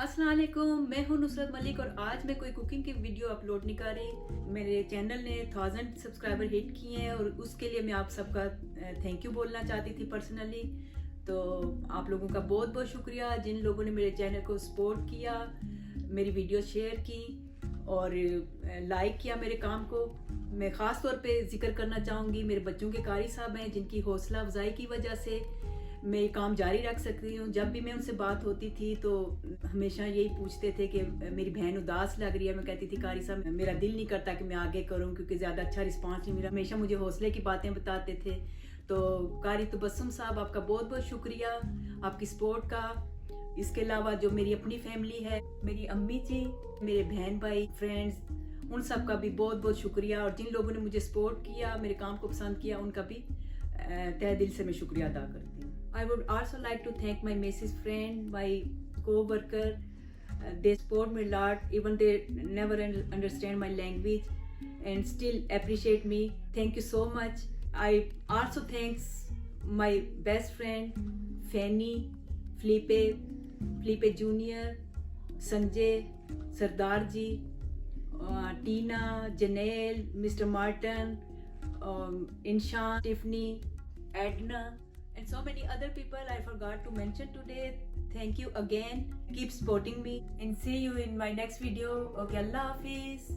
अस्सलाम वालेकुम, मैं हूं नुसरत मलिक और आज मैं कोई कुकिंग की वीडियो अपलोड नहीं कर रही। मेरे चैनल ने 1000 सब्सक्राइबर हिट किए हैं और उसके लिए मैं आप सबका थैंक यू बोलना चाहती थी पर्सनली। तो आप लोगों का बहुत बहुत शुक्रिया जिन लोगों ने मेरे चैनल को सपोर्ट किया, मेरी वीडियो शेयर की और लाइक किया मेरे काम को। मैं ख़ास तौर पे जिक्र करना चाहूँगी मेरे बच्चों के कारी साहब हैं जिनकी हौसला अफजाई की वजह से मैं ये काम जारी रख सकती हूँ। जब भी मैं उनसे बात होती थी तो हमेशा यही पूछते थे कि मेरी बहन उदास लग रही है। मैं कहती थी कारी साहब मेरा दिल नहीं करता कि मैं आगे करूँ क्योंकि ज़्यादा अच्छा रिस्पांस नहीं मिला। हमेशा मुझे हौसले की बातें बताते थे। तो कारी तबस्सुम साहब आपका बहुत बहुत शुक्रिया आपकी सपोर्ट का। इसके अलावा जो मेरी अपनी फैमिली है, मेरी अम्मी जी, मेरे बहन भाई, फ्रेंड्स, उन सब का भी बहुत बहुत शुक्रिया। और जिन लोगों ने मुझे सपोर्ट किया, मेरे काम को पसंद किया, उनका भी तहे दिल से मैं शुक्रिया अदा करती हूँ। I would also like to thank my Mrs. friend, my co-worker. They support me a lot, even they never understand my language and still appreciate me. Thank you so much. I also thanks my best friend Fanny, Felipe Junior, Sanjay, Sardar ji, Tina, Janelle, Mr. Martin, Inshan, Tiffany, Edna, and so many other people I forgot to mention today. Thank you again. Keep supporting me and see you in my next video. Okay, Allah Hafiz.